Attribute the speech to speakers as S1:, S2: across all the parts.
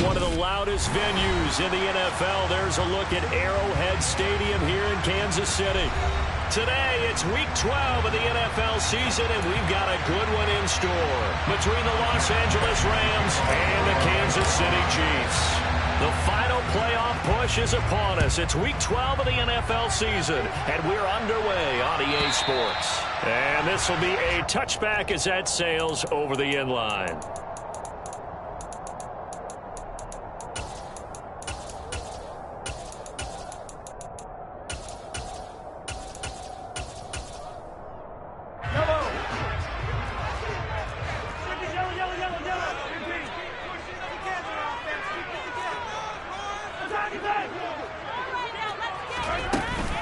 S1: One of the loudest venues in the NFL. There's a look at Arrowhead Stadium here in Kansas City. Today, it's Week 12 of the NFL season, and we've got a good one in store between the Los Angeles Rams and the Kansas City Chiefs. The final playoff push is upon us. It's Week 12 of the NFL season, and we're underway on EA Sports. And this will be a touchback as that sails over the end line.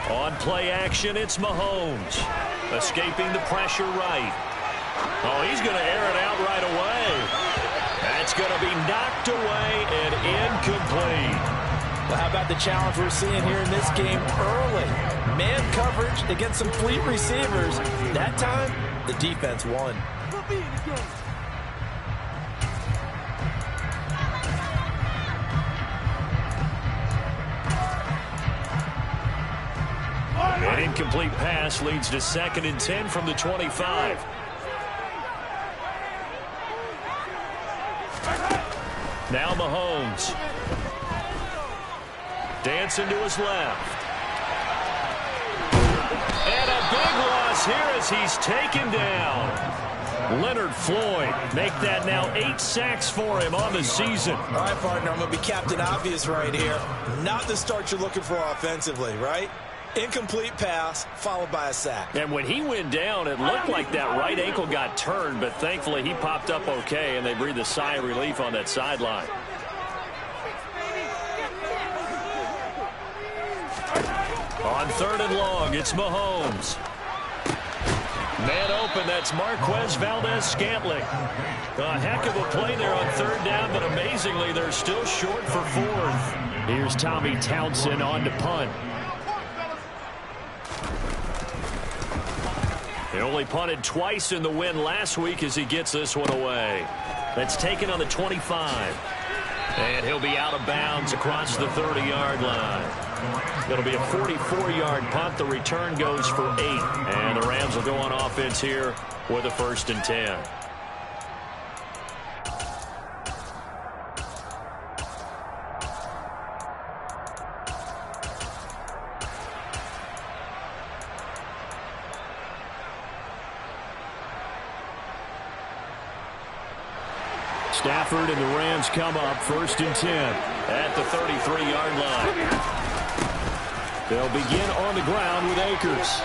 S1: On play action, it's Mahomes. Escaping the pressure right. Oh, he's going to air it out right away. That's going to be knocked away and incomplete.
S2: Well, how about the challenge we're seeing here in this game early? Man coverage against some fleet receivers. That time, the defense won.
S1: An incomplete pass leads to 2nd and 10 from the 25. Now Mahomes. Dancing to his left. And a big loss here as he's taken down. Leonard Floyd make that now 8 sacks for him on the season.
S2: All right, partner, I'm going to be Captain Obvious right here. Not the start you're looking for offensively, right? Incomplete pass, followed by a sack.
S1: And when he went down, it looked like that right ankle got turned, but thankfully he popped up okay, and they breathed a sigh of relief on that sideline. On 3rd and long, it's Mahomes. Man open, that's Marquez Valdez-Scantling. A heck of a play there on 3rd down, but amazingly, they're still short for 4th. Here's Tommy Townsend on to punt. He only punted twice in the win last week as he gets this one away. That's taken on the 25. And he'll be out of bounds across the 30-yard line. It'll be a 44-yard punt. The return goes for 8. And the Rams will go on offense here with a 1st and 10. Stafford and the Rams come up 1st and 10 at the 33-yard line. They'll begin on the ground with Akers.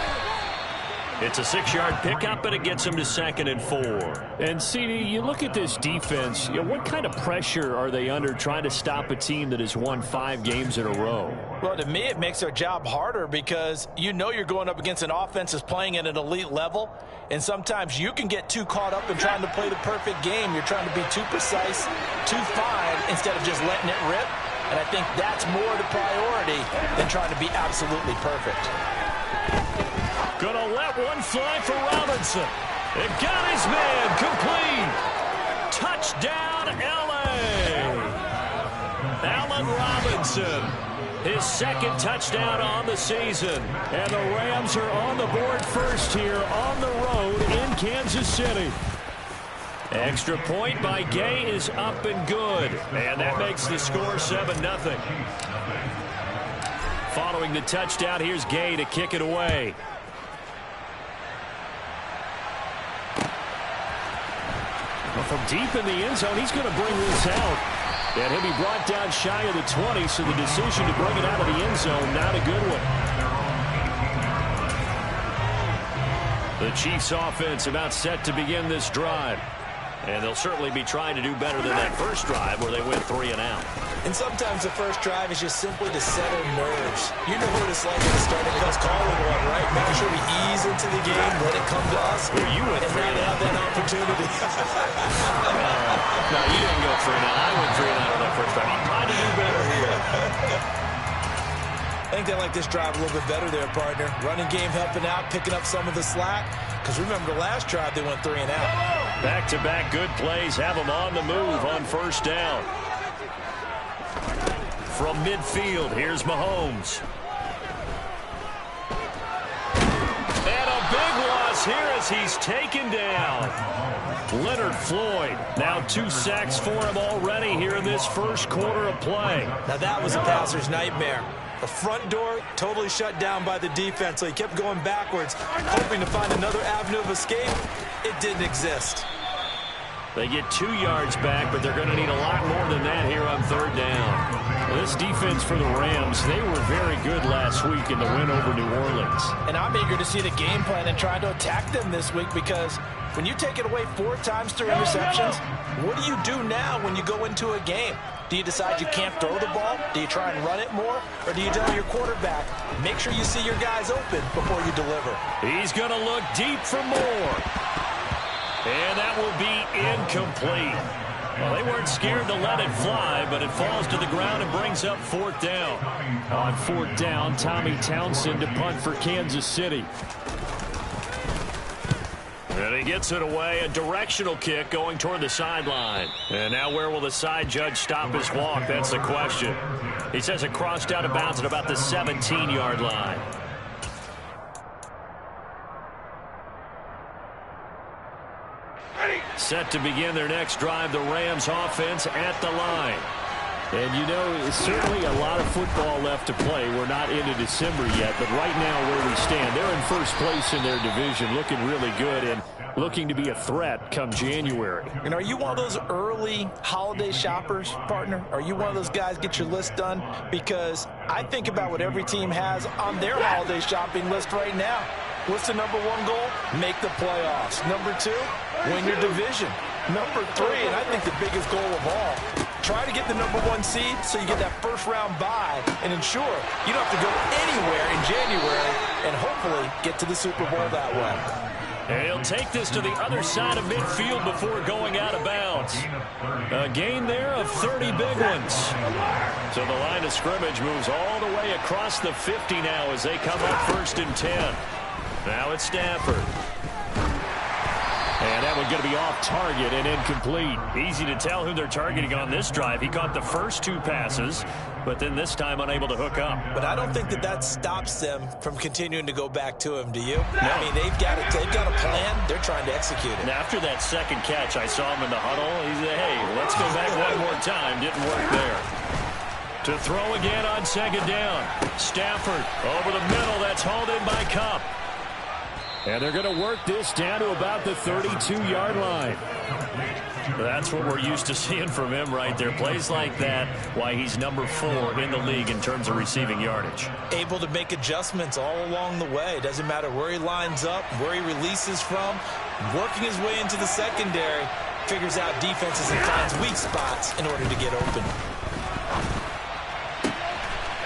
S1: It's a 6-yard pickup, but it gets him to 2nd and 4. And, CD, you look at this defense, what kind of pressure are they under trying to stop a team that has won 5 games in a row?
S2: Well, to me, it makes their job harder because you know you're going up against an offense that's playing at an elite level, and sometimes you can get too caught up in trying to play the perfect game. You're trying to be too precise, too fine, instead of just letting it rip. And I think that's more the priority than trying to be absolutely perfect.
S1: Gonna let one fly for Robinson. It got his man complete. Touchdown, L.A. Allen Robinson. His 2nd touchdown on the season. And the Rams are on the board first here on the road in Kansas City. Extra point by Gay is up and good. And that makes the score 7-0. Following the touchdown, here's Gay to kick it away. From deep in the end zone, he's going to bring this out. And he'll be brought down shy of the 20, so the decision to bring it out of the end zone, not a good one. The Chiefs offense about set to begin this drive. And they'll certainly be trying to do better than that first drive where they went 3 and out.
S2: And sometimes the first drive is just simply to settle nerves. You know what it's like at the start of us calling one, right? Making sure we ease into the game, let it come to us.
S1: Well, you went 3 and out.
S2: That opportunity.
S1: No, you didn't go 3 and out. I went 3 and out on that first drive. I'm trying to do better here.
S2: I think they like this drive a little bit better there, partner. Running game helping out, picking up some of the slack. Because remember, the last drive they went 3 and out.
S1: Back-to-back good plays have them on the move on 1st down. From midfield, here's Mahomes. And a big loss here as he's taken down. Leonard Floyd, now 2 sacks for him already here in this first quarter of play.
S2: Now that was a passer's nightmare. The front door totally shut down by the defense, so he kept going backwards, hoping to find another avenue of escape. It didn't exist.
S1: They get 2 yards back, but they're going to need a lot more than that here on third down. This defense for the Rams, they were very good last week in the win over New Orleans.
S2: And I'm eager to see the game plan and try to attack them this week, because when you take it away 4 times through interceptions, what do you do now when you go into a game? Do you decide you can't throw the ball? Do you try and run it more? Or do you tell your quarterback, make sure you see your guys open before you deliver?
S1: He's going to look deep for more. And that will be incomplete. Well, they weren't scared to let it fly, but it falls to the ground and brings up 4th down. On 4th down, Tommy Townsend to punt for Kansas City. And he gets it away, a directional kick going toward the sideline. And now where will the side judge stop his walk? That's the question. He says it crossed out of bounds at about the 17-yard line. Set to begin their next drive, the Rams offense at the line. And, you know, certainly a lot of football left to play. We're not into December yet, but right now where we stand, they're in first place in their division, looking really good and looking to be a threat come January.
S2: And are you one of those early holiday shoppers, partner? Are you one of those guys get your list done? Because I think about what every team has on their holiday shopping list right now. What's the number 1 goal? Make the playoffs. Number 2, win your division. Number 3, and I think the biggest goal of all, try to get the number 1 seed so you get that first-round bye and ensure you don't have to go anywhere in January and hopefully get to the Super Bowl that way.
S1: And he'll take this to the other side of midfield before going out of bounds. A gain there of 30 big ones. So the line of scrimmage moves all the way across the 50 now as they come up 1st and 10. Now it's Stafford. And that one's going to be off target and incomplete. Easy to tell who they're targeting on this drive. He caught the first 2 passes, but then this time unable to hook up.
S2: But I don't think that stops them from continuing to go back to him, do you?
S1: No.
S2: I mean, they've got a plan. They're trying to execute it.
S1: And after that second catch, I saw him in the huddle. He said, hey, let's go back one more time. Didn't work there. To throw again on 2nd down. Stafford over the middle. That's hauled in by Kupp. And they're going to work this down to about the 32-yard line. That's what we're used to seeing from him right there. Plays like that, why he's number 4 in the league in terms of receiving yardage.
S2: Able to make adjustments all along the way. Doesn't matter where he lines up, where he releases from. Working his way into the secondary, figures out defenses and finds weak spots in order to get open.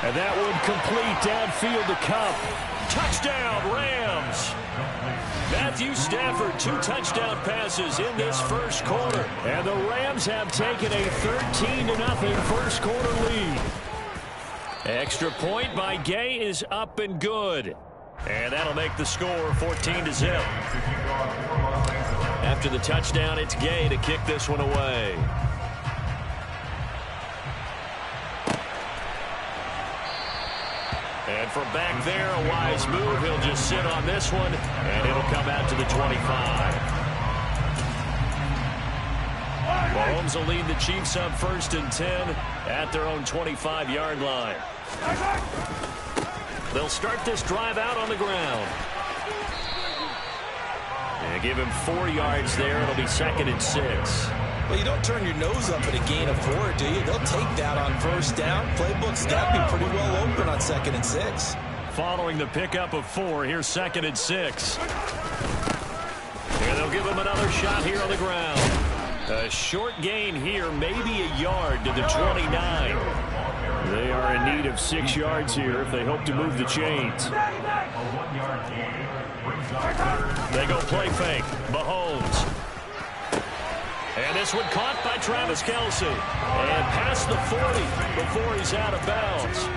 S1: And that one complete downfield to Kupp. Touchdown, Rams. Matthew Stafford, 2 touchdown passes in this first quarter. And the Rams have taken a 13-0 first quarter lead. Extra point by Gay is up and good. And that'll make the score 14-0. After the touchdown, it's Gay to kick this one away. And from back there, a wise move. He'll just sit on this one, and it'll come out to the 25. Mahomes will lead the Chiefs up 1st and 10 at their own 25-yard line. They'll start this drive out on the ground. And give him 4 yards there. It'll be 2nd and 6.
S2: Well, you don't turn your nose up at a gain of 4, do you? They'll take that on 1st down. Playbook's got to be pretty well open on 2nd and 6.
S1: Following the pickup of 4, here's 2nd and 6. And they'll give him another shot here on the ground. A short gain here, maybe a yard to the 29. They are in need of 6 yards here if they hope to move the chains. They go play fake. Mahomes. And this one caught by Travis Kelce. And past the 40 before he's out of bounds.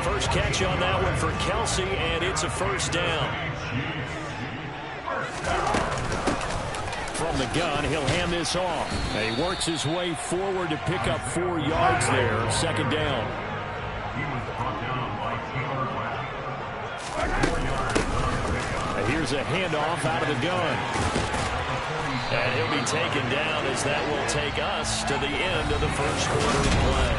S1: First catch on that one for Kelce, and it's a 1st down. From the gun. He'll hand this off. And he works his way forward to pick up 4 yards there. Second down. And here's a handoff out of the gun. And he'll be taken down as that will take us to the end of the first quarter of play.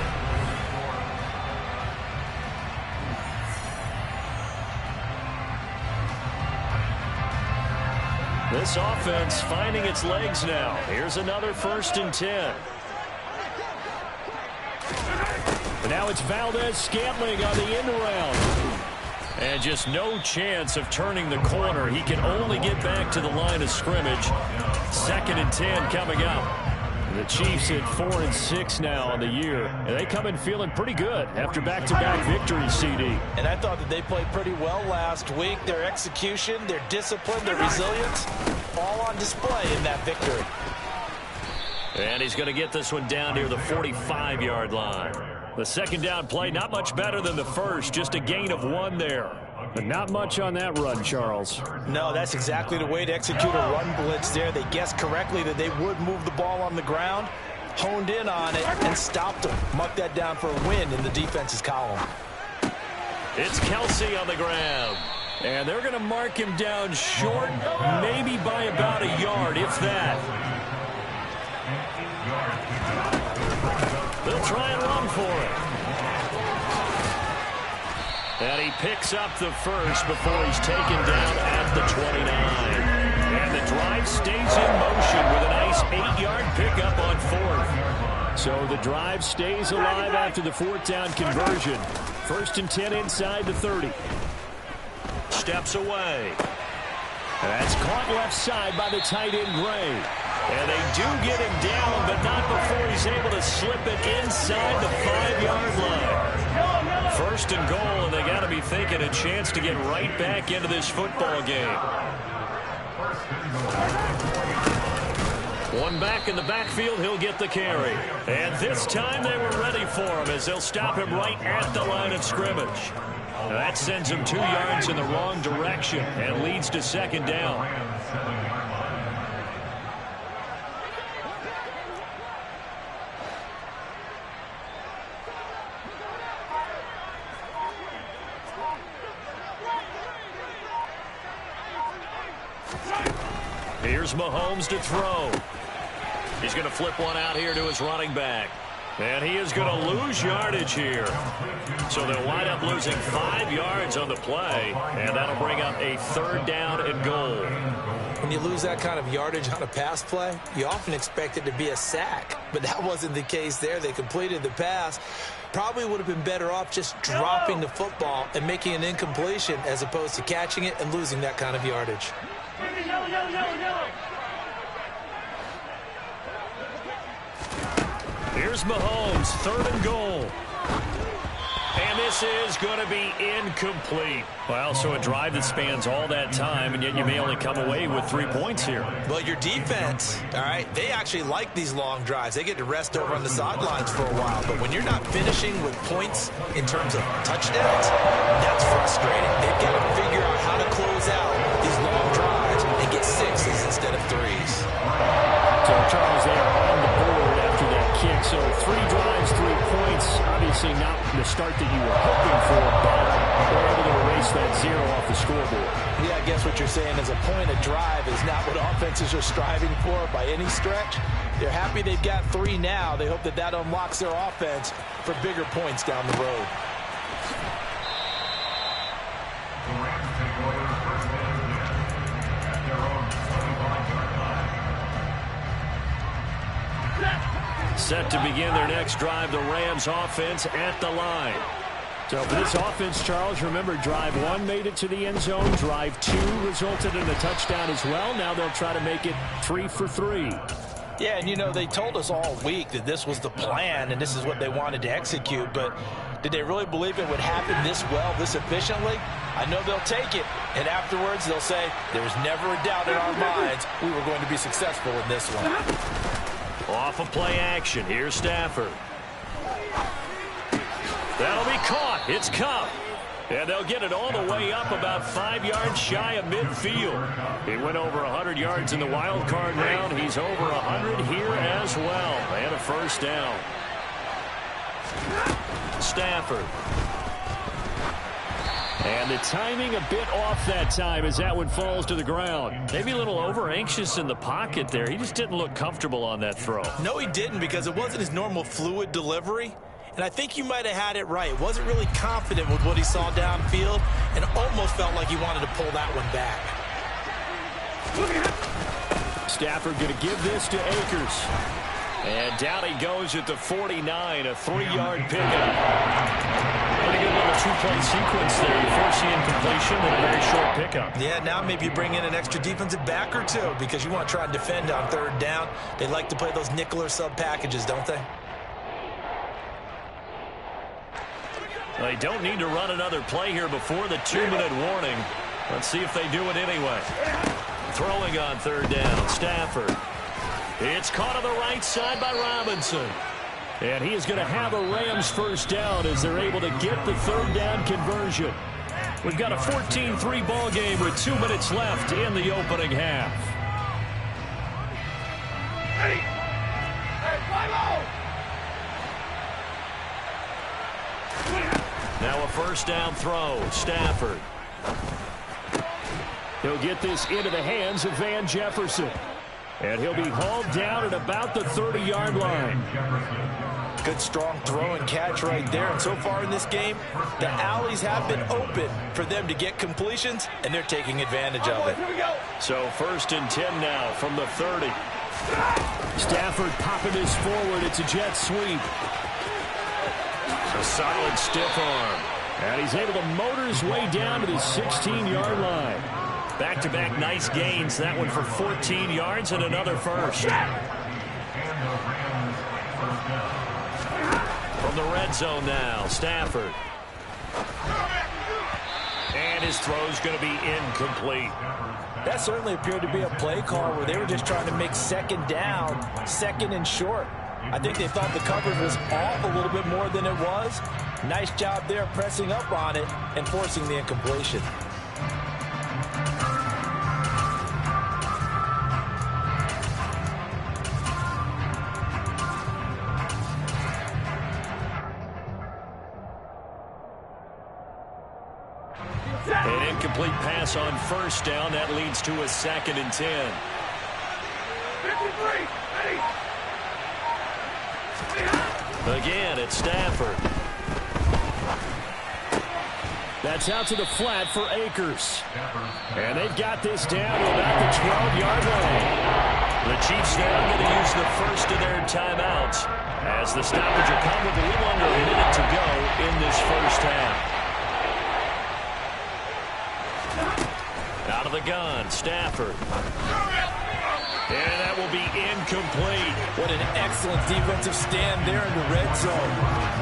S1: This offense finding its legs now. Here's another 1st and 10. And now it's Valdez-Scantling on the end around. And just no chance of turning the corner. He can only get back to the line of scrimmage. 2nd and 10 coming up. The Chiefs at 4 and 6 now on the year. And they come in feeling pretty good after back-to-back victories, CD.
S2: And I thought that they played pretty well last week. Their execution, their discipline, their resilience, all on display in that victory.
S1: And he's going to get this one down near the 45-yard line. The second down play, not much better than the first, just a gain of 1 there. But not much on that run, Charles.
S2: No, that's exactly the way to execute a run blitz there. They guessed correctly that they would move the ball on the ground, honed in on it, and stopped them. Mark that down for a win in the defense's column.
S1: It's Kelsey on the ground. And they're going to mark him down short, maybe by about a yard, if that. They'll try and run for it. And he picks up the first before he's taken down at the 29. And the drive stays in motion with a nice 8-yard pickup on 4th. So the drive stays alive after the 4th down conversion. 1st and 10 inside the 30. Steps away. And that's caught left side by the tight end, Gray. And they do get him down, but not before he's able to slip it inside the 5-yard line. 1st and goal, and they got to be thinking a chance to get right back into this football game. One back in the backfield, he'll get the carry. And this time they were ready for him as they'll stop him right at the line of scrimmage. Now that sends him 2 yards in the wrong direction and leads to 2nd down. Here's Mahomes to throw. He's going to flip one out here to his running back. And he is going to lose yardage here. So they'll wind up losing 5 yards on the play. And that'll bring up a 3rd down and goal.
S2: When you lose that kind of yardage on a pass play, you often expect it to be a sack. But that wasn't the case there. They completed the pass. Probably would have been better off just dropping the football and making an incompletion as opposed to catching it and losing that kind of yardage.
S1: Here's Mahomes, 3rd and goal. And this is going to be incomplete. Well, so a drive that spans all that time, and yet you may only come away with 3 points here.
S2: Well, your defense, all right, they actually like these long drives. They get to rest over on the sidelines for a while. But when you're not finishing with points in terms of touchdowns, that's frustrating. They've got to figure out how to close out these long drives and get 6s instead of 3s.
S1: So, Charles, they are on the board after that kick. So 3 drives, 3 points. Obviously not the start that you were hoping for, but they're able to erase that 0 off the scoreboard.
S2: Yeah, I guess what you're saying is a point a drive is not what offenses are striving for by any stretch. They're happy they've got 3 now. They hope that that unlocks their offense for bigger points down the road.
S1: Set to begin their next drive, the Rams offense at the line. So for this offense, Charles, remember drive 1 made it to the end zone. Drive 2 resulted in a touchdown as well. Now they'll try to make it 3 for 3.
S2: Yeah, and you know, they told us all week that this was the plan and this is what they wanted to execute, but did they really believe it would happen this well, this efficiently? I know they'll take it, and afterwards they'll say, there was never a doubt in our minds we were going to be successful in this one.
S1: Off of play action, here's Stafford. That'll be caught. It's Cup. And they'll get it all the way up about 5 yards shy of midfield. He went over 100 yards in the wild card round. He's over 100 here as well. And a first down. Stafford. And the timing a bit off that time as that one falls to the ground. Maybe a little over-anxious in the pocket there. He just didn't look comfortable on that throw.
S2: No, he didn't, because it wasn't his normal fluid delivery. And I think you might have had it right. Wasn't really confident with what he saw downfield and almost felt like he wanted to pull that one back.
S1: Stafford going to give this to Akers. And down he goes at the 49, a 3-yard pickup. Pretty good little two-play sequence there. You force the incompletion and a very short pickup.
S2: Yeah, now maybe you bring in an extra defensive back or two because you want to try and defend on third down. They like to play those nickel or sub packages, don't they?
S1: They don't need to run another play here before the 2-minute warning. Let's see if they do it anyway. Throwing on third down, Stafford. It's caught on the right side by Robinson. And he is going to have a Rams first down as they're able to get the third down conversion. We've got a 14-3 ball game with 2 minutes left in the opening half. Now a first down throw, Stafford. He'll get this into the hands of Van Jefferson. And he'll be hauled down at about the 30-yard line.
S2: Good, strong throw and catch right there. And so far in this game, the alleys have been open for them to get completions, and they're taking advantage of it.
S1: So 1st and 10 now from the 30. Stafford popping this forward. It's a jet sweep. A solid stiff arm. And he's able to motor his way down to the 16-yard line. Back-to-back nice gains. That one for 14 yards and another first. From the red zone now, Stafford. And his throw's going to be incomplete.
S2: That certainly appeared to be a play call where they were just trying to make second down, second and short. I think they thought the coverage was off a little bit more than it was. Nice job there pressing up on it and forcing the incompletion.
S1: An incomplete pass on first down. That leads to a 2nd and 10.
S3: 53,
S1: Again, it's Stafford. That's out to the flat for Akers. And they've got this down to about the 12-yard line. The Chiefs now going to use the first of their timeouts as the stoppage will come with a little under a minute to go in this first half. Out of the gun, Stafford. And that will be incomplete.
S2: What an excellent defensive stand there in the red zone.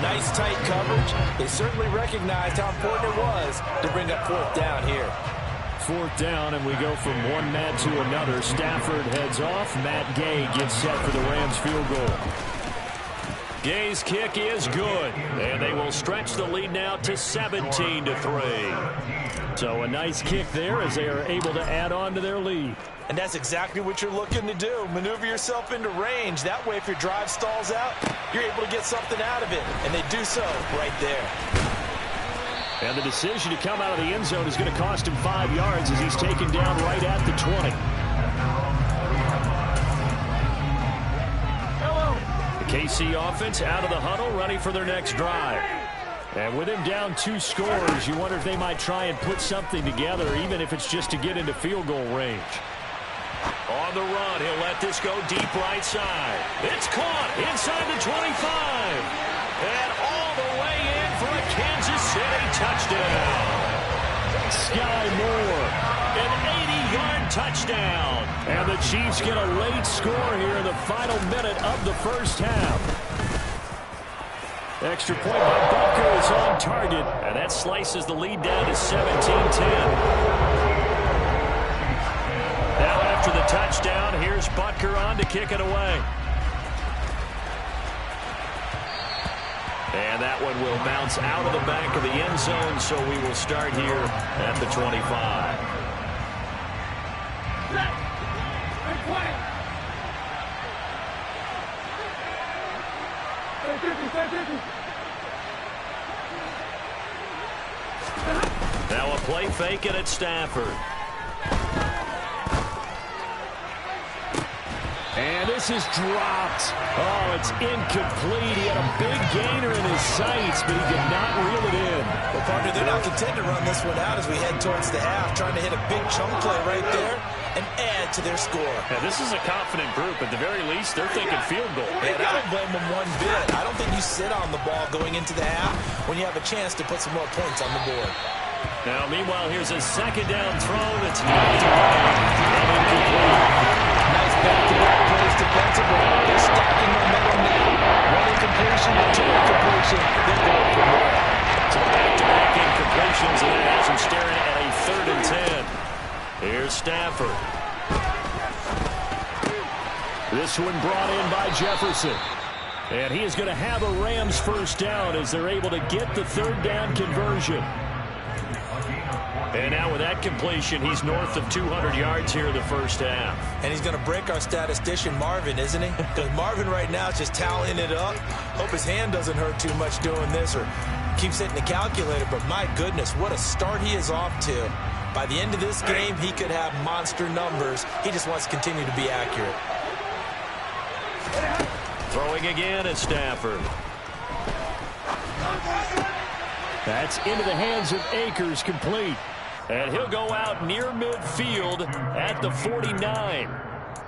S2: Nice tight coverage. They certainly recognized how important it was to bring up 4th down here.
S1: 4th down, and we go from one Matt to another. Stafford heads off. Matt Gay gets set for the Rams field goal. Gay's kick is good, and they will stretch the lead now to 17-3. So a nice kick there as they are able to add on to their lead.
S2: And that's exactly what you're looking to do. Maneuver yourself into range. That way, if your drive stalls out, you're able to get something out of it. And they do so right there.
S1: And the decision to come out of the end zone is going to cost him 5 yards as he's taken down right at the 20. The KC offense out of the huddle, ready for their next drive. And with him down 2 scores, you wonder if they might try and put something together, even if it's just to get into field goal range. On the run, he'll let this go deep right side. It's caught inside the 25. And all the way in for a Kansas City touchdown. Sky Moore, an 80-yard touchdown. And the Chiefs get a late score here in the final minute of the first half. Extra point by Butker is on target, and that slices the lead down to 17-10. Now after the touchdown, here's Butker on to kick it away. And that one will bounce out of the back of the end zone, so we will start here at the 25. Now a play fake it at Stafford. And this is dropped. Oh, it's incomplete. He had a big gainer in his sights, but he did not reel it in.
S2: Well, partner, they're not content to run this one out as we head towards the half, trying to hit a big chunk play right there and add to their score.
S1: Yeah, this is a confident group. At the very least, they're thinking field goal.
S2: And I don't blame them one bit. I don't think you sit on the ball going into the half when you have a chance to put some more points on the board.
S1: Now, meanwhile, here's a second down throw that's knocked away and incomplete.
S2: Nice back-to-back plays defensively. They're stacking momentum now. One incompletion, two incompletion. They're going for more.
S1: So back-to-back incompletions, and that has him staring at a 3rd and 10. Here's Stafford. This one brought in by Jefferson. And he is going to have a Rams first down as they're able to get the 3rd down conversion. And now with that completion, he's north of 200 yards here in the first half.
S2: And he's going to break our statistician, Marvin, isn't he? Because Marvin right now is just tallying it up. Hope his hand doesn't hurt too much doing this or keeps hitting the calculator. But my goodness, what a start he is off to. By the end of this game, he could have monster numbers. He just wants to continue to be accurate.
S1: Throwing again at Stafford. That's into the hands of Akers, complete. And he'll go out near midfield at the 49.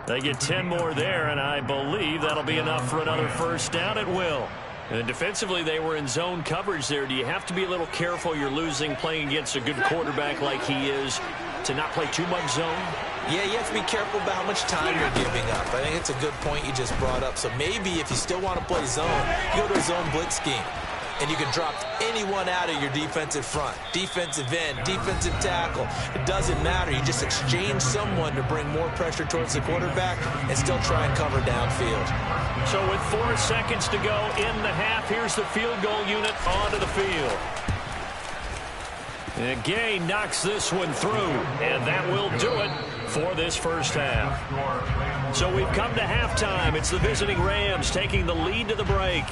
S1: They get 10 more there, and I believe that'll be enough for another first down at will. And defensively, they were in zone coverage there. Do you have to be a little careful? You're losing playing against a good quarterback like he is to not play too much zone?
S2: Yeah, you have to be careful about how much time you're giving up. I think it's a good point you just brought up. So maybe if you still want to play zone, you go to a zone blitz scheme. And you can drop anyone out of your defensive front, defensive end, defensive tackle. It doesn't matter. You just exchange someone to bring more pressure towards the quarterback and still try and cover downfield.
S1: So with 4 seconds to go in the half, here's the field goal unit onto the field. And Gay knocks this one through, and that will do it for this first half. So we've come to halftime. It's the visiting Rams taking the lead to the break.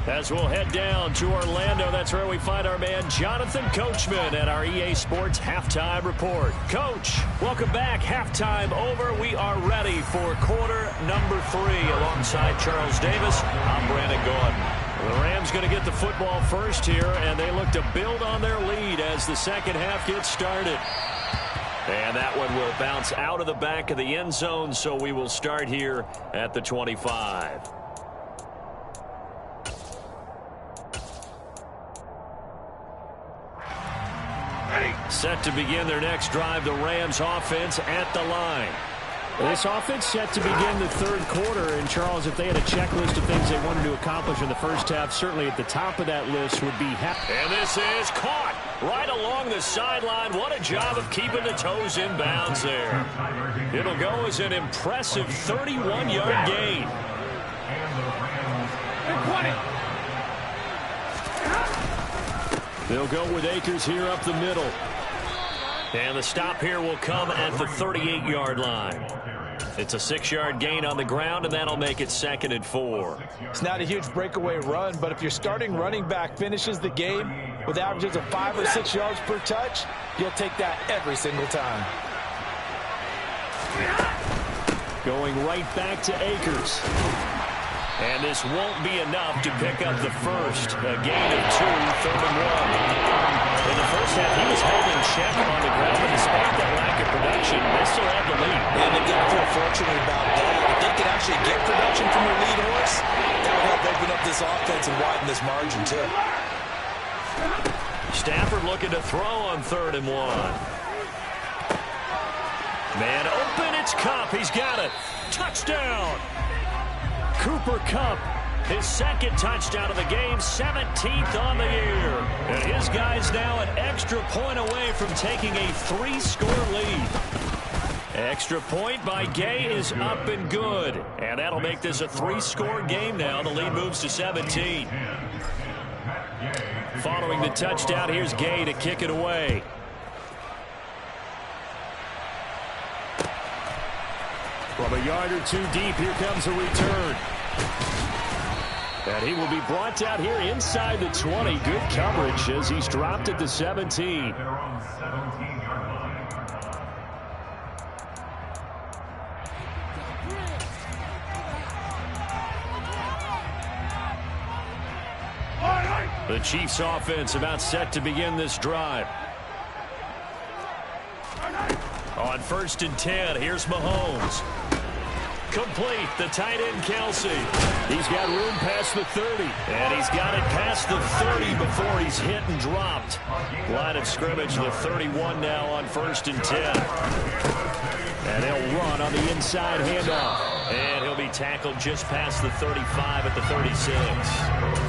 S1: As we'll head down to Orlando, that's where we find our man Jonathan Coachman at our EA Sports Halftime Report. Coach, welcome back. Halftime over. We are ready for quarter number 3. Alongside Charles Davis, I'm Brandon Gordon. The Rams going to get the football first here, and they look to build on their lead as the second half gets started. And that one will bounce out of the back of the end zone, so we will start here at the 25. Set to begin their next drive, the Rams offense at the line.
S3: This offense set to begin the third quarter. And, Charles, if they had a checklist of things they wanted to accomplish in the first half, certainly at the top of that list would be
S1: And this is caught right along the sideline. What a job of keeping the toes in bounds there. It'll go as an impressive 31-yard gain. They'll go with Akers here up the middle. And the stop here will come at the 38-yard line. It's a 6-yard gain on the ground, and that'll make it 2nd and 4.
S2: It's not a huge breakaway run, but if your starting running back finishes the game with averages of 5 or 6 yards per touch, you'll take that every single time.
S1: Going right back to Akers. And this won't be enough to pick up the first. A gain of 2, 3rd and 1. In the first half, he was holding check on the ground, but despite that lack of production, they still have the lead.
S2: And they've got to feel fortunate about that. If they could actually get production from their lead horse, that would help open up this offense and widen this margin, too.
S1: Stafford looking to throw on 3rd and 1. Man open, it's Kupp. He's got it. Touchdown! Cooper Kupp, his 2nd touchdown of the game, 17th on the year. And his guy's now an extra point away from taking a 3-score lead. Extra point by Gay is up and good. And that'll make this a 3-score game now. The lead moves to 17. Following the touchdown, here's Gay to kick it away. From a yard or two deep, here comes a return. And he will be brought out here inside the 20. Good coverage as he's dropped at the 17. The Chiefs offense about set to begin this drive. On 1st and 10, here's Mahomes. Complete, the tight end Kelsey. He's got room past the 30. And he's got it past the 30 before he's hit and dropped. Line of scrimmage, the 31 now on 1st and 10. And he'll run on the inside handoff. And he'll be tackled just past the 35 at the 36.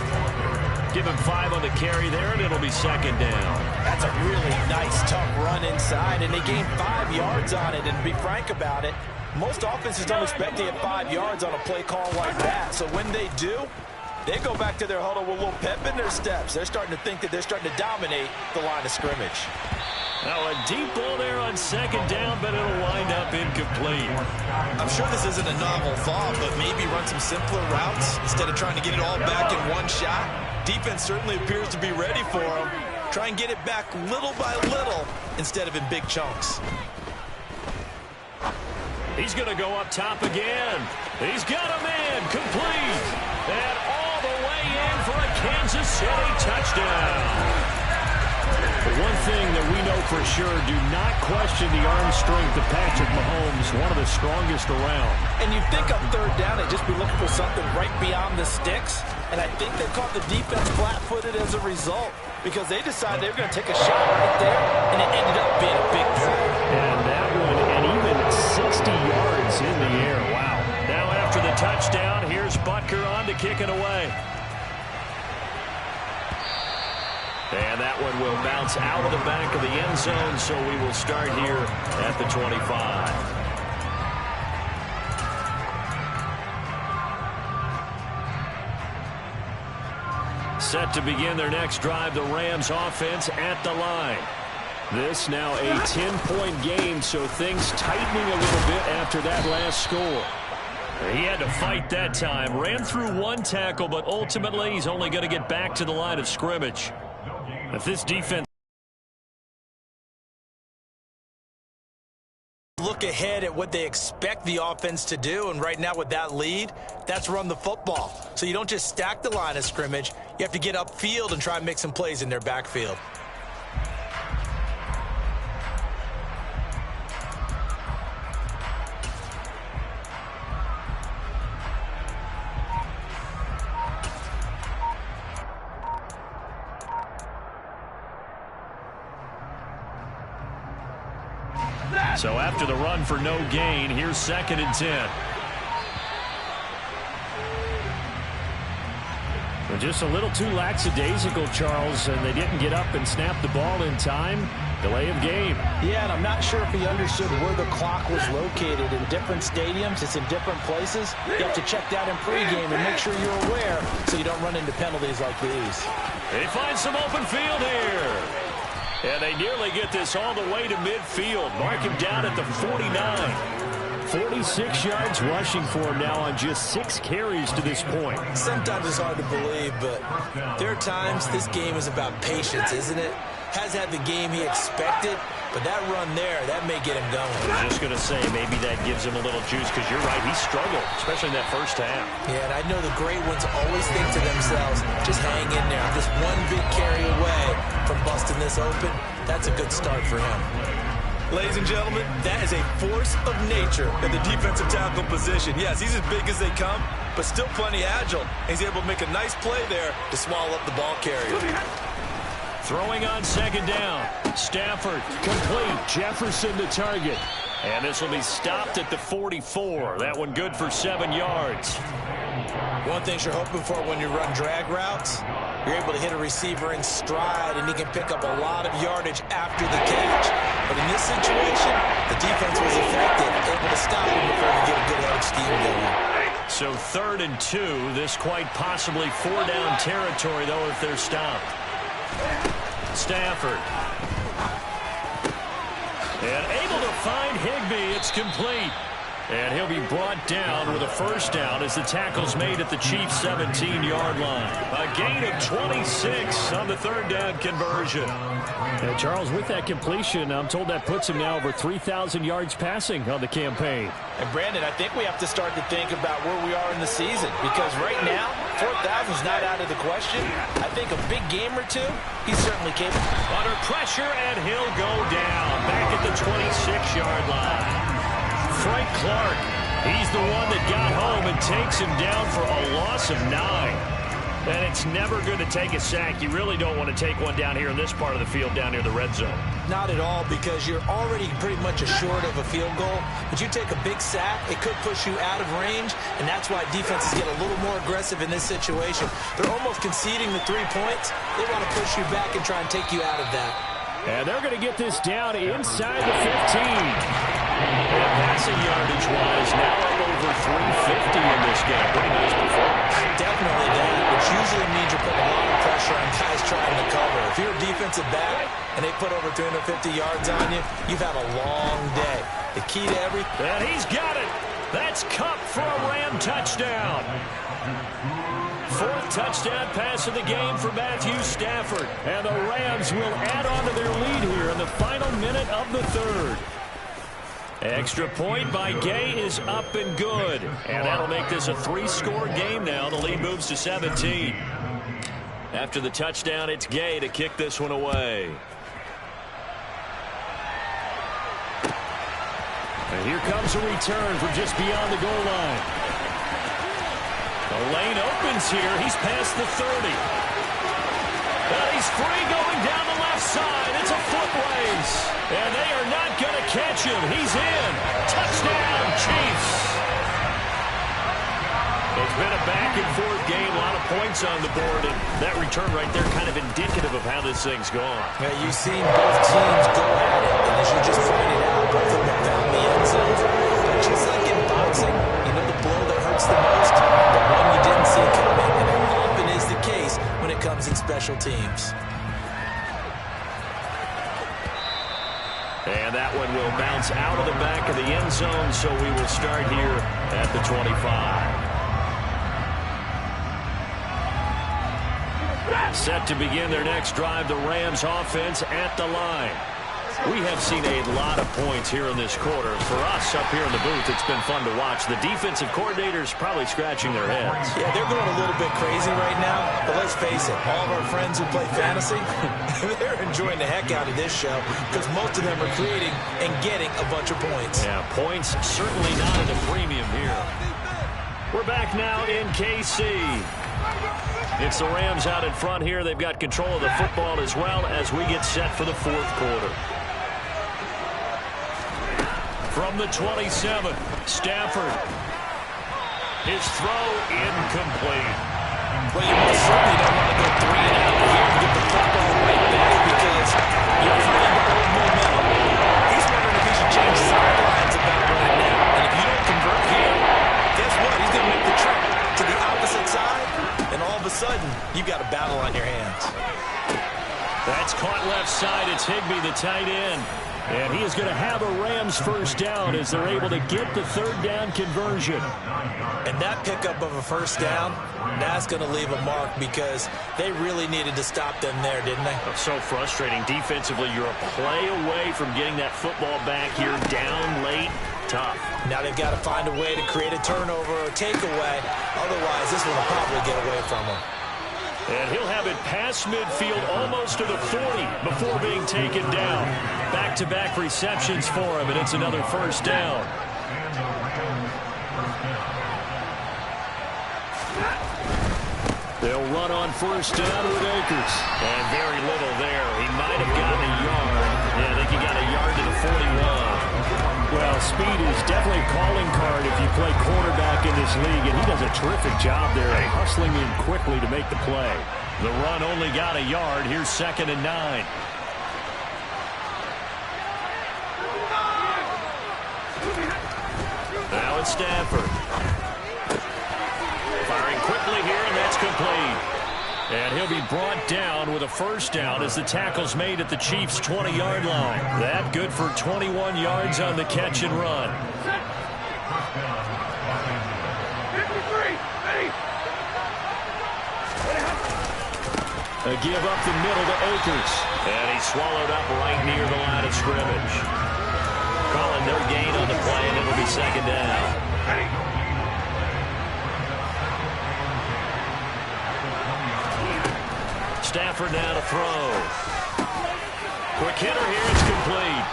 S1: Give him 5 on the carry there, and it'll be 2nd down.
S2: That's a really nice, tough run inside, and they gained 5 yards on it. And to be frank about it, most offenses don't expect to get 5 yards on a play call like that. So when they do, they go back to their huddle with a little pep in their steps. They're starting to think that they're starting to dominate the line of scrimmage.
S1: Now a deep ball there on 2nd down, but it'll wind up incomplete.
S2: I'm sure this isn't a novel thought, but maybe run some simpler routes instead of trying to get it all back in one shot. Defense certainly appears to be ready for him. Try and get it back little by little instead of in big chunks.
S1: He's going to go up top again. He's got a man complete. And all the way in for a Kansas City touchdown. But one thing that we know for sure, do not question the arm strength of Patrick Mahomes, one of the strongest around. And you think on 3rd down, they'd just be looking for something right beyond the sticks. And I think they caught the defense flat-footed as a result because they decided they were going to take a shot right there, and it ended up being a big play. And that one, and even 60 yards in the air. Wow. Now after the touchdown, here's Butker on to kick it away. And that one will bounce out of the back of the end zone, so we will start here at the 25. Set to begin their next drive, the Rams offense at the line. This now a 10-point game, so things tightening a little bit after that last score. He had to fight that time. Ran through one tackle, but ultimately he's only going to get back to the line of scrimmage. If this defense look ahead at what they expect the offense to do, and right now with that lead, that's run the football. So you don't just stack the line of scrimmage. You have to get upfield and try and make some plays in their backfield. So after the run for no gain, here's 2nd and 10. Well, just a little too lackadaisical, Charles, and they didn't get up and snap the ball in time. Delay of game. Yeah, and I'm not sure if he understood where the clock was located. In different stadiums, it's in different places. You have to check that in pregame and make sure you're aware so you don't run into penalties like these. They find some open field here. And they nearly get this all the way to midfield. Mark him down at the 49. 46 yards rushing for him now on just 6 carries to this point. Sometimes it's hard to believe, but there are times this game is about patience, isn't it? Has had the game he expected, but that run there, that may get him going. I was just going to say, maybe that gives him a little juice, because you're right, he struggled, especially in that first half. Yeah, and I know the great ones always think to themselves, just hang in there. Just one big carry away from busting this open. That's a good start for him. Ladies and gentlemen, that is a force of nature in the defensive tackle position. Yes, he's as big as they come, but still plenty agile. He's able to make a nice play there to swallow up the ball carrier. Throwing on 2nd down. Stafford complete. Jefferson the target. And this will be stopped at the 44. That one good for 7 yards. One thing you're hoping for when you run drag routes, you're able to hit a receiver in stride, and he can pick up a lot of yardage after the catch. But in this situation, the defense was effective, able to stop him before he get a good head scheme going. So 3rd and 2. This quite possibly 4-down territory, though, if they're stopped. Stafford. And able to find Higbee. It's complete. And he'll be brought down with a first down as the tackle's made at the Chiefs' 17-yard line. A gain of 26 on the third down conversion.
S3: And Charles, with that completion, I'm told that puts him now over 3,000 yards passing on the campaign.
S2: And Brandon, I think we have to start to think about where we are in the season, because right now, 4,000 is not out of the question. I think a big game or two, he's certainly capable.
S1: Under pressure, and he'll go down back at the 26-yard line. Frank Clark, he's the one that got home and takes him down for a loss of 9. And it's never good to take a sack. You really don't want to take one down here in this part of the field, down near the red zone.
S2: Not at all, because you're already pretty much assured of a field goal. But you take a big sack, it could push you out of range, and that's why defenses get a little more aggressive in this situation. They're almost conceding the 3 points. They want to push you back and try and take you out of that.
S3: And they're going to get this down inside the 15.
S1: And passing yardage-wise, now up over 350 in this game. Pretty nice performance.
S2: Definitely that, which usually means you're putting a lot of pressure on guys trying to cover. If you're a defensive back and they put over 350 yards on you, you've had a long day. The key to everything.
S1: And he's got it. That's Kupp for a Ram touchdown. Fourth touchdown pass of the game for Matthew Stafford. And the Rams will add on to their lead here in the final minute of the third. Extra point by Gay is up and good. And that'll make this a 3-score game now. The lead moves to 17. After the touchdown, it's Gay to kick this one away.
S3: And here comes a return from just beyond the goal line.
S1: The lane opens here. He's past the 30. And he's free going down the left side. It's a foot race. And they are not going to catch him. He's in. Touchdown, Chiefs. It's been a back-and-forth game. A lot of points on the board. And that return right there kind of indicative of how this thing's gone.
S2: Yeah, you've seen both teams go at it. And as you just pointed out, both of them found the end zone. But just like in boxing, you know the blow that hurts the most? The one you didn't see coming. And it often is the case when it comes in special teams.
S1: And that one will bounce out of the back of the end zone, so we will start here at the 25. Set to begin their next drive, the Rams offense at the line. We have seen a lot of points here in this quarter. For us up here in the booth, it's been fun to watch. The defensive coordinators probably scratching their heads.
S2: Yeah, they're going a little bit crazy right now, but let's face it, all of our friends who play fantasy, they're enjoying the heck out of this show because most of them are creating and getting a bunch of points.
S1: Yeah, points certainly not at a premium here. We're back now in KC. It's the Rams out in front here. They've got control of the football as well as we get set for the fourth quarter. From the 27, Stafford. His throw incomplete.
S2: Well, you most certainly don't want to go 3 and out here and get the football right back because you're trying to hold momentum. He's wondering if he should change sidelines about right now. And if you don't convert here, guess what? He's going to make the trip to the opposite side, and all of a sudden, you've got a battle on your hands.
S1: That's caught left side. It's Higbee, the tight end. And he is going to have a Rams first down as they're able to get the third down conversion.
S2: And that pickup of a first down, that's going to leave a mark because they really needed to stop them there, didn't they?
S1: So frustrating. Defensively, you're a play away from getting that football back here, down late, tough.
S2: Now they've got to find a way to create a turnover or a takeaway. Otherwise, this one will probably get away from them.
S1: And he'll have it past midfield almost to the 40 before being taken down. Back-to-back receptions for him, and it's another first down. They'll run on first down with Akers. And very little there. He might have gotten a yard. Yeah, I think he got a yard to the 41.
S3: Well, speed is definitely a calling card if you play quarterback in this league, and he does a terrific job there hustling in quickly to make the play.
S1: The run only got a yard. Here's 2nd and 9. Now it's Stafford. Firing quickly here, and that's complete. And he'll be brought down with a first down as the tackle's made at the Chiefs' 20-yard line. That good for 21 yards on the catch and run. A give up the middle to Akers. And he's swallowed up right near the line of scrimmage. Calling no gain on the play, and it'll be second down. Stafford now to throw. Quick hitter here, it's complete.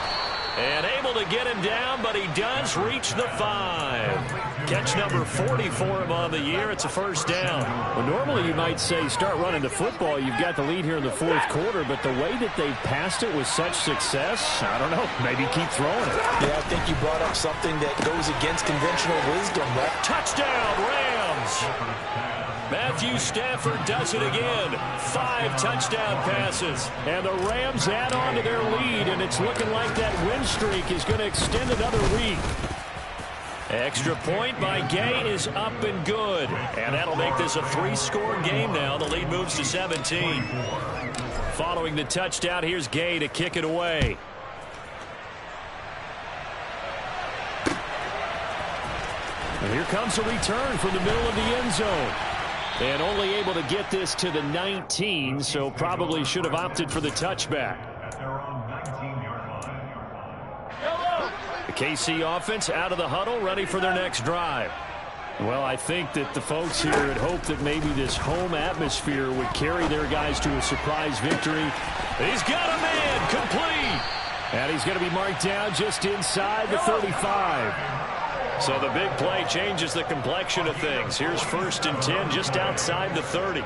S1: And able to get him down, but he does reach the 5. Catch number 40 for him on the year. It's a first down.
S3: Well, normally you might say start running the football. You've got the lead here in the fourth quarter, but the way that they've passed it with such success, I don't know, maybe keep throwing it.
S2: Yeah, I think you brought up something that goes against conventional wisdom, right?
S1: Touchdown, Rams! Matthew Stafford does it again. 5 touchdown passes.
S3: And the Rams add on to their lead, and it's looking like that win streak is going to extend another week.
S1: Extra point by Gay is up and good. And that'll make this a 3-score game now. The lead moves to 17. Following the touchdown, here's Gay to kick it away.
S3: And here comes a return from the middle of the end zone. And only able to get this to the 19, so probably should have opted for the touchback. The KC offense out of the huddle, ready for their next drive. Well, I think that the folks here had hoped that maybe this home atmosphere would carry their guys to a surprise victory.
S1: He's got a man, complete.
S3: And he's going to be marked down just inside the 35.
S1: So the big play changes the complexion of things. Here's 1st and 10 just outside the 30.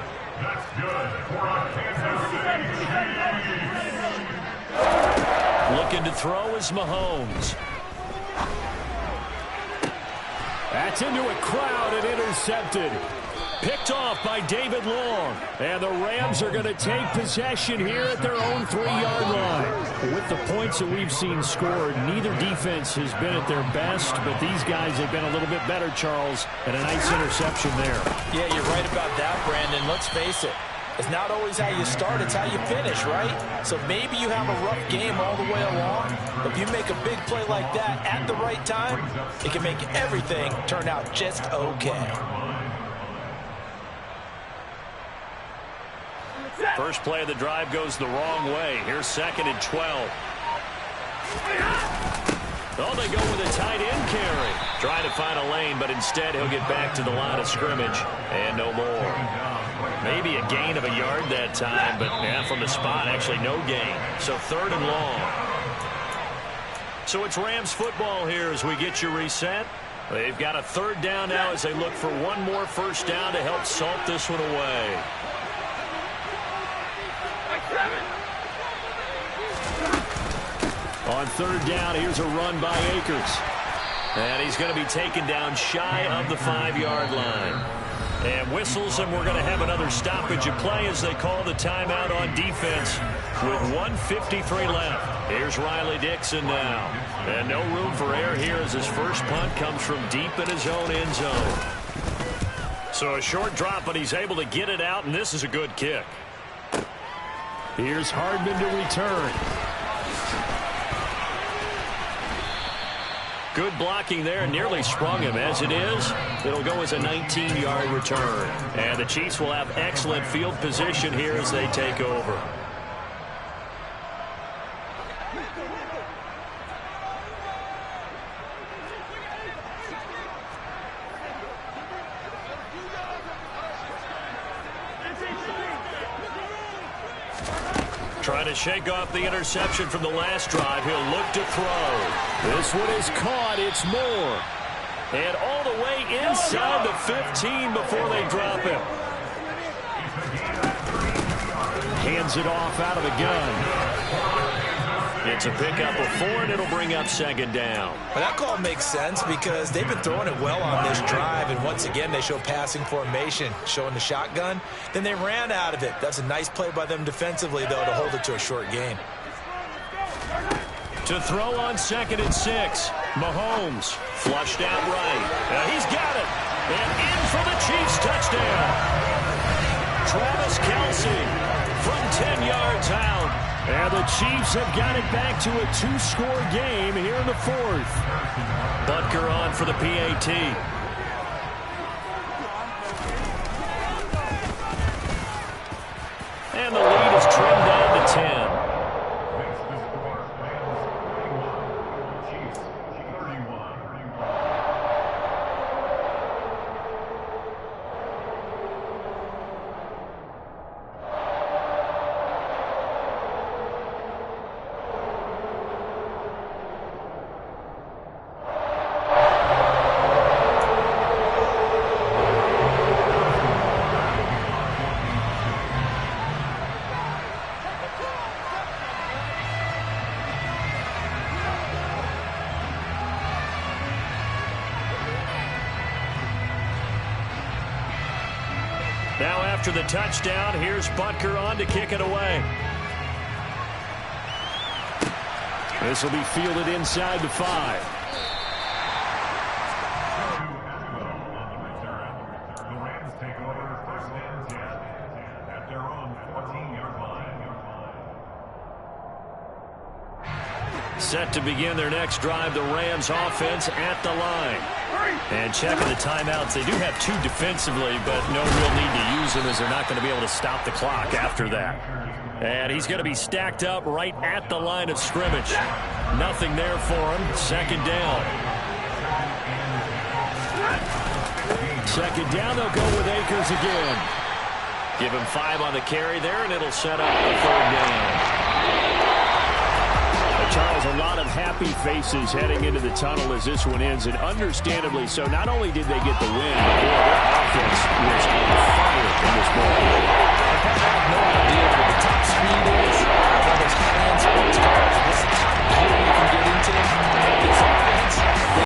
S1: Looking to throw is Mahomes.
S3: That's into a crowd and intercepted. Picked off by David Long. And the Rams are going to take possession here at their own 3-yard line. With the points that we've seen scored, neither defense has been at their best, but these guys have been a little bit better, Charles, and a nice interception there.
S2: Yeah, you're right about that, Brandon. Let's face it. It's not always how you start, it's how you finish, right? So maybe you have a rough game all the way along, but if you make a big play like that at the right time, it can make everything turn out just okay.
S1: First play of the drive goes the wrong way. Here's 2nd and 12. Oh, they go with a tight end carry. Trying to find a lane, but instead he'll get back to the line of scrimmage. And no more. Maybe a gain of a yard that time, but yeah, from the spot, actually no gain. So 3rd and long. So it's Rams football here as we get you reset. They've got a 3rd down now as they look for one more first down to help salt this one away.
S3: On 3rd down, here's a run by Akers.
S1: And he's going to be taken down shy of the 5-yard line. And whistles, and we're going to have another stoppage of play as they call the timeout on defense with 1:53 left. Here's Riley Dixon now. And no room for error here as his first punt comes from deep in his own end zone. So a short drop, but he's able to get it out, and this is a good kick.
S3: Here's Hardman to return.
S1: Good blocking there, nearly sprung him. As it is, it'll go as a 19-yard return. And the Chiefs will have excellent field position here as they take over. Trying to shake off the interception from the last drive. He'll look to throw.
S3: This one is caught. It's Moore.
S1: And all the way inside the 15 before they drop him.
S3: Hands it off out of the gun.
S1: It's a pickup of 4, and it'll bring up 2nd down.
S2: Well, that call makes sense because they've been throwing it well on this drive, and once again they show passing formation, showing the shotgun. Then they ran out of it. That's a nice play by them defensively, though, to hold it to a short gain.
S1: To throw on 2nd and 6. Mahomes flushed out right. He's got it. And in for the Chiefs touchdown. Travis Kelce from 10 yards out.
S3: And the Chiefs have got it back to a 2-score game here in the fourth.
S1: Butker on for the PAT. And the lead is trimmed down to 10. Now after the touchdown, here's Butker on to kick it away.
S3: This will be fielded inside the 5.
S4: The Rams take over first and 10 at their own 14-yard line.
S1: Set to begin their next drive, the Rams offense at the line. And checking the timeouts, they do have 2 defensively, but no real need to use them as they're not going to be able to stop the clock after that. And he's going to be stacked up right at the line of scrimmage. Nothing there for him. Second down.
S3: Second down, they'll go with Akers again.
S1: Give him 5 on the carry there, and it'll set up the third down.
S3: Charles, a lot of happy faces heading into the tunnel as this one ends, and understandably so. Not only did they get the win, but their offense was on fire in this ball.
S2: I have no idea what the